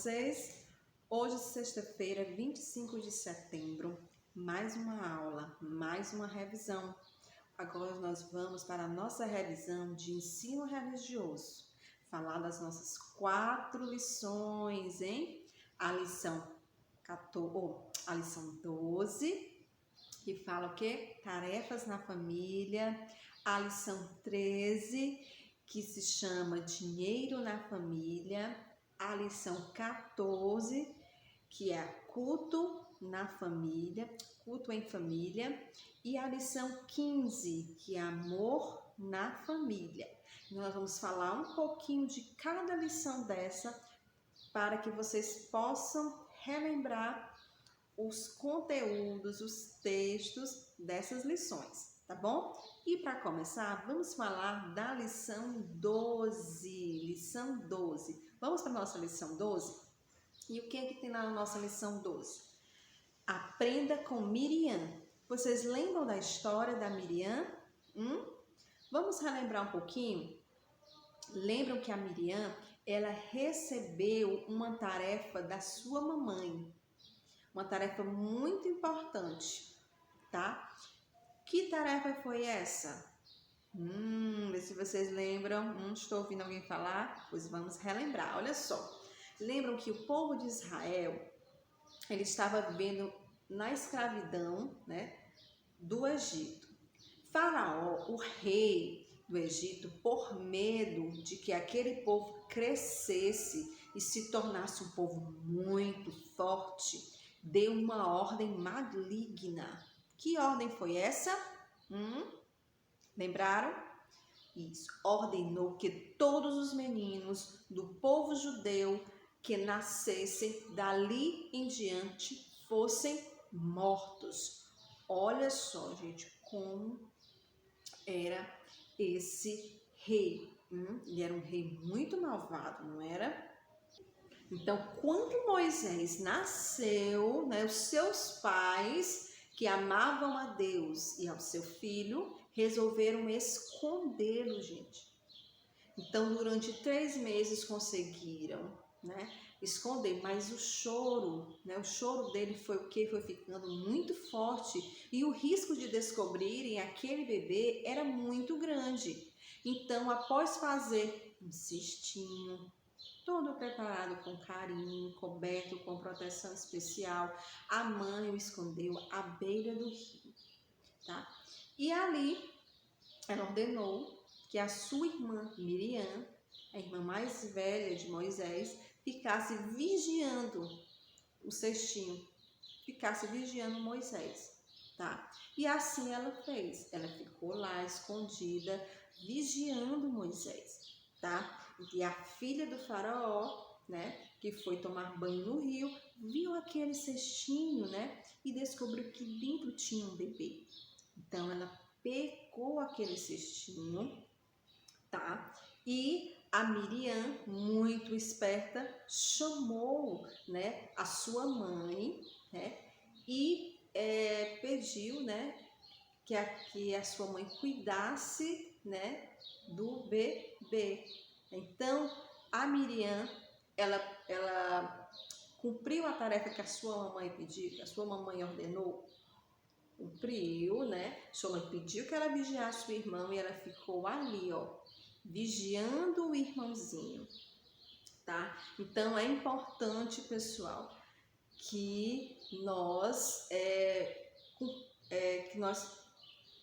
vocês? Hoje, sexta-feira, 25 de setembro, mais uma aula, mais uma revisão. Agora nós vamos para a nossa revisão de ensino religioso, falar das nossas 4 lições, hein? A lição 12, que fala o quê? Tarefas na família. A lição 13, que se chama Dinheiro na Família. A lição 14, que é culto na família, culto em família. E a lição 15, que é amor na família. Nós vamos falar um pouquinho de cada lição dessa, para que vocês possam relembrar os conteúdos, os textos dessas lições, tá bom? E para começar, vamos falar da lição 12. Lição 12. Vamos para a nossa lição 12? E o que é que tem na nossa lição 12? Aprenda com Miriam. Vocês lembram da história da Miriam? Vamos relembrar um pouquinho? Lembram que a Miriam, ela recebeu uma tarefa da sua mamãe. Uma tarefa muito importante, tá? Que tarefa foi essa? Vê se vocês lembram. Estou ouvindo alguém falar? Pois vamos relembrar. Olha só. Lembram que o povo de Israel, ele estava vivendo na escravidão, né, do Egito. Faraó, o rei do Egito, por medo de que aquele povo crescesse e se tornasse um povo muito forte, deu uma ordem maligna. Que ordem foi essa? Lembraram? Isso. Ordenou que todos os meninos do povo judeu que nascessem dali em diante fossem mortos. Olha só, gente, como era esse rei. Ele era um rei muito malvado, não era? Então, quando Moisés nasceu, né, os seus pais, que amavam a Deus e ao seu filho, resolveram escondê-lo, gente. Então, durante 3 meses conseguiram, né, esconder, mas o choro dele foi o que? Foi ficando muito forte e o risco de descobrirem aquele bebê era muito grande. Então, após fazer um cestinho, todo preparado com carinho, coberto com proteção especial, a mãe o escondeu à beira do rio, tá? E ali, ela ordenou que a sua irmã Miriam, a irmã mais velha de Moisés, ficasse vigiando o cestinho, ficasse vigiando Moisés, tá? E assim ela fez, ela ficou lá escondida, vigiando Moisés, tá? E a filha do faraó, né, que foi tomar banho no rio, viu aquele cestinho, né, e descobriu que dentro tinha um bebê. Então ela pegou aquele cestinho, tá? E a Miriam, muito esperta, chamou, né, a sua mãe, né, e pediu, né, que a sua mãe cuidasse, né, do bebê. Então, a Miriam, ela cumpriu a tarefa que a sua mamãe pediu, que a sua mamãe ordenou. Cumpriu, né? Sua mãe pediu que ela vigiasse o irmão e ela ficou ali, ó, vigiando o irmãozinho, tá? Então, é importante, pessoal, que nós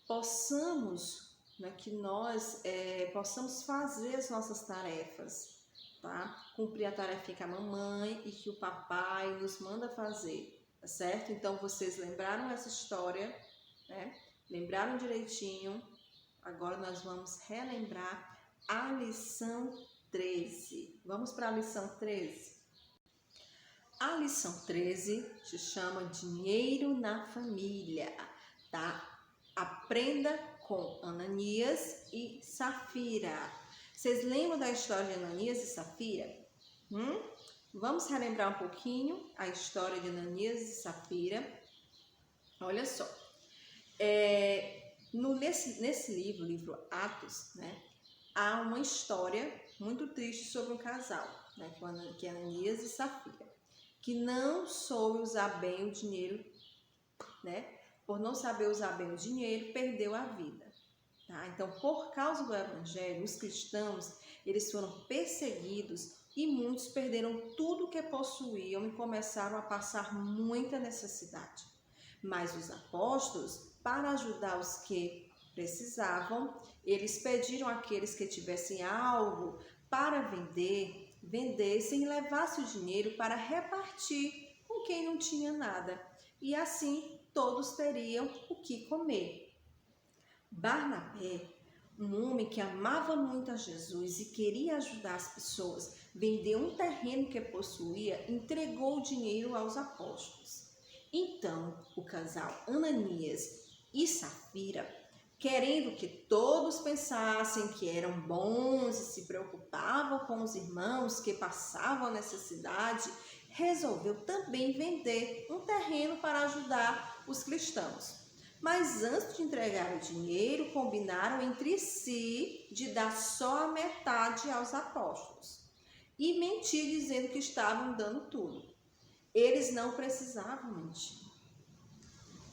possamos, né, possamos fazer as nossas tarefas, tá? Cumprir a tarefa que a mamãe e que o papai nos manda fazer, tá certo? Então, vocês lembraram essa história, né? Lembraram direitinho? Agora nós vamos relembrar a lição 13. Vamos para a lição 13? A lição 13 se chama Dinheiro na Família, tá? Aprenda com Ananias e Safira. Vocês lembram da história de Ananias e Safira? Vamos relembrar um pouquinho a história de Ananias e Safira. Olha só. Nesse livro Atos, né, há uma história muito triste sobre um casal, né, que é Ananias e Safira, que não soube usar bem o dinheiro, né? Por não saber usar bem o dinheiro, perdeu a vida. Tá? Então, por causa do evangelho, os cristãos, eles foram perseguidos e muitos perderam tudo que possuíam e começaram a passar muita necessidade. Mas os apóstolos, para ajudar os que precisavam, eles pediram àqueles que tivessem algo para vender, vendessem e levassem o dinheiro para repartir com quem não tinha nada. E assim todos teriam o que comer. Barnabé, um homem que amava muito a Jesus e queria ajudar as pessoas, vendeu um terreno que possuía, entregou o dinheiro aos apóstolos. Então, o casal Ananias e Safira, querendo que todos pensassem que eram bons e se preocupavam com os irmãos que passavam necessidade, resolveu também vender um terreno para ajudar os cristãos. Mas antes de entregar o dinheiro, combinaram entre si de dar só a metade aos apóstolos e mentir dizendo que estavam dando tudo. Eles não precisavam mentir.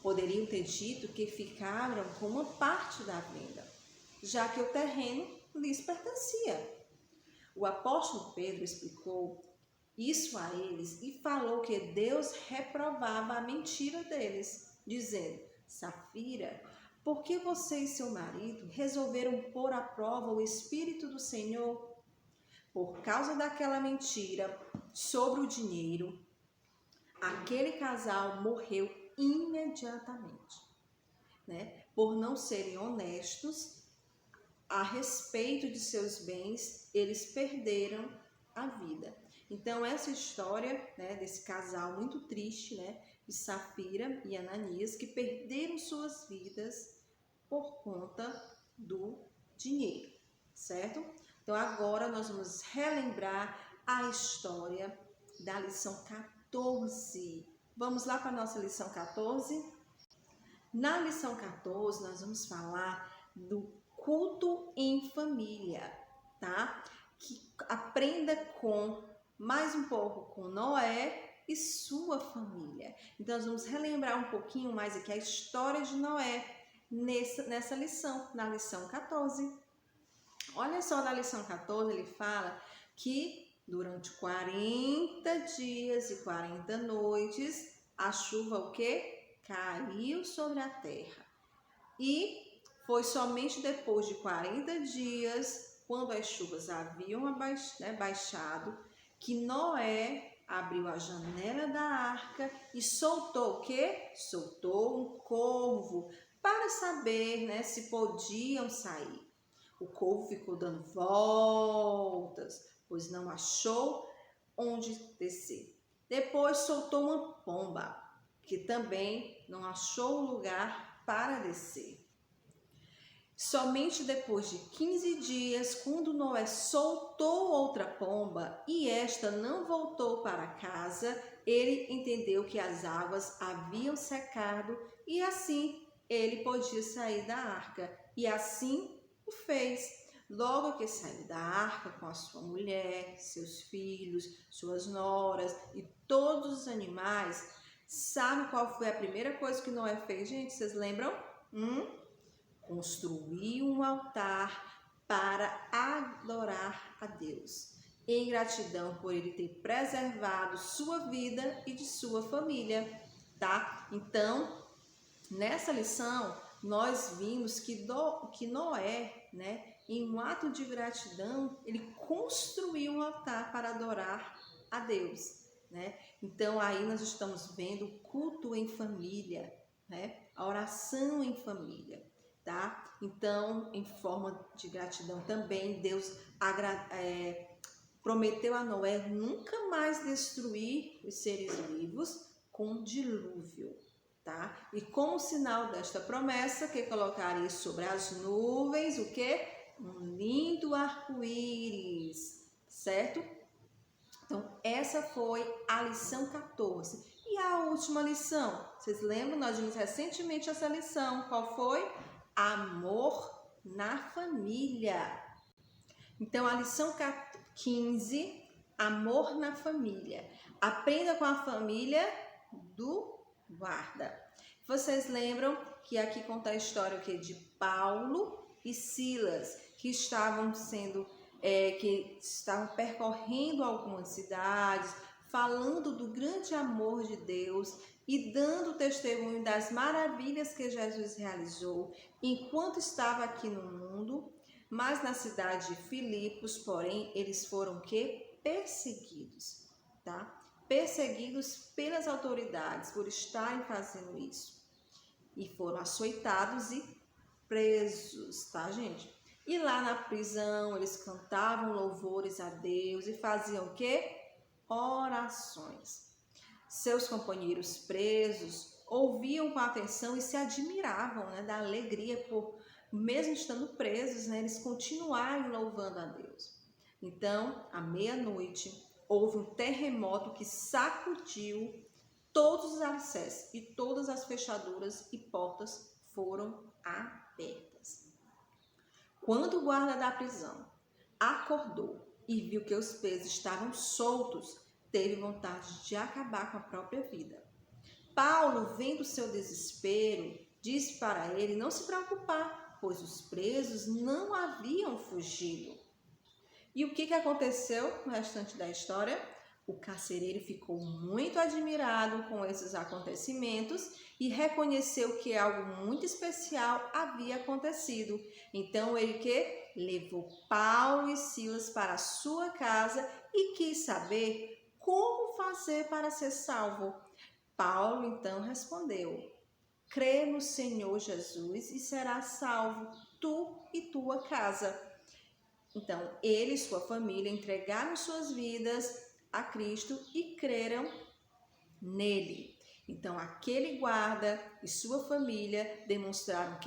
Poderiam ter dito que ficaram com uma parte da venda, já que o terreno lhes pertencia. O apóstolo Pedro explicou isso a eles e falou que Deus reprovava a mentira deles, dizendo: Safira, por que você e seu marido resolveram pôr à prova o Espírito do Senhor? Por causa daquela mentira sobre o dinheiro, aquele casal morreu imediatamente, né? Por não serem honestos a respeito de seus bens, eles perderam a vida. Então, essa história, né, desse casal muito triste, né, de Safira e Ananias, que perderam suas vidas por conta do dinheiro, certo? Então, agora nós vamos relembrar a história da lição 14. Vamos lá para a nossa lição 14? Na lição 14, nós vamos falar do culto em família, tá? Que aprenda mais um pouco com Noé e sua família. Então, nós vamos relembrar um pouquinho mais aqui a história de Noé nessa lição, na lição 14. Olha só, na lição 14, ele fala que durante 40 dias e 40 noites, a chuva o quê? Caiu sobre a terra. E foi somente depois de 40 dias, quando as chuvas haviam baixado, que Noé abriu a janela da arca e soltou o quê? Soltou um corvo para saber, né, se podiam sair. O corvo ficou dando voltas, pois não achou onde descer. Depois soltou uma pomba, que também não achou lugar para descer. Somente depois de 15 dias, quando Noé soltou outra pomba e esta não voltou para casa, ele entendeu que as águas haviam secado e assim ele podia sair da arca. E assim o fez. Logo que saiu da arca com a sua mulher, seus filhos, suas noras e todos os animais, sabe qual foi a primeira coisa que Noé fez, gente? Vocês lembram? Construiu um altar para adorar a Deus, em gratidão por ele ter preservado sua vida e de sua família, tá? Então, nessa lição, nós vimos que Noé, né, em um ato de gratidão, ele construiu um altar para adorar a Deus, né? Então, aí nós estamos vendo o culto em família, né? A oração em família. Tá? Então, em forma de gratidão também, Deus prometeu a Noé nunca mais destruir os seres vivos com dilúvio. Tá? E como sinal desta promessa, que colocaria sobre as nuvens o quê? Um lindo arco-íris, certo? Então, essa foi a lição 14. E a última lição? Vocês lembram? Nós vimos recentemente essa lição. Qual foi? Amor na família. Então, a lição 15 Amor na família. Aprenda com a família do guarda. Vocês lembram que aqui conta a história de Paulo e Silas, que estavam percorrendo algumas cidades, falando do grande amor de Deus e dando testemunho das maravilhas que Jesus realizou enquanto estava aqui no mundo. Mas na cidade de Filipos, porém, eles foram perseguidos, tá? Perseguidos pelas autoridades por estarem fazendo isso. E foram açoitados e presos, tá, gente? E lá na prisão, eles cantavam louvores a Deus e faziam orações. Seus companheiros presos ouviam com atenção e se admiravam, né, da alegria por, mesmo estando presos, né, eles continuarem louvando a Deus. Então, à meia-noite, houve um terremoto que sacudiu todos os alicerces e todas as fechaduras e portas foram abertas. Quando o guarda da prisão acordou e viu que os presos estavam soltos, teve vontade de acabar com a própria vida. Paulo, vendo seu desespero, disse para ele não se preocupar, pois os presos não haviam fugido. E o que aconteceu no restante da história? O carcereiro ficou muito admirado com esses acontecimentos e reconheceu que algo muito especial havia acontecido. Então ele levou Paulo e Silas para a sua casa e quis saber como fazer para ser salvo. Paulo então respondeu: crê no Senhor Jesus e serás salvo, tu e tua casa. Então, ele e sua família entregaram suas vidas a Cristo e creram nele. Então, aquele guarda e sua família demonstraram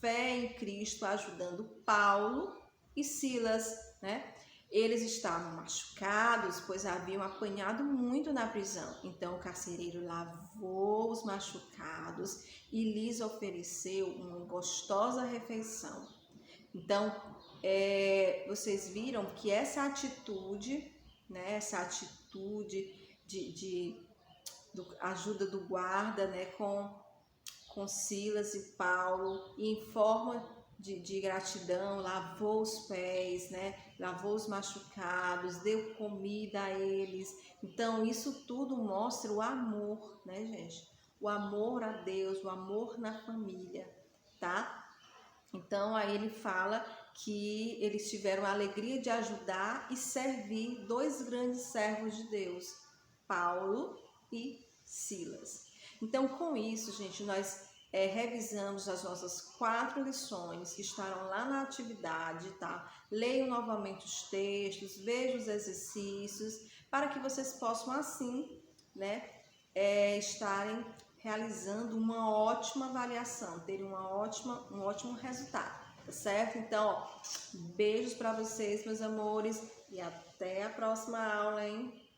fé em Cristo, ajudando Paulo e Silas, né? Eles estavam machucados, pois haviam apanhado muito na prisão. Então, o carcereiro lavou os machucados e lhes ofereceu uma gostosa refeição. Então, vocês viram que essa atitude, né, essa atitude de ajuda do guarda, né, com Silas e Paulo, e em forma de gratidão, lavou os pés, né, lavou os machucados, deu comida a eles. Então, isso tudo mostra o amor, né, gente? O amor a Deus, o amor na família, tá? Então, aí ele fala que eles tiveram a alegria de ajudar e servir dois grandes servos de Deus, Paulo e Silas. Então, com isso, gente, nós revisamos as nossas 4 lições que estarão lá na atividade, tá? Leiam novamente os textos, vejam os exercícios, para que vocês possam, assim, né, estarem realizando uma ótima avaliação, terem um ótimo resultado, tá certo? Então, beijos para vocês, meus amores, e até a próxima aula, hein?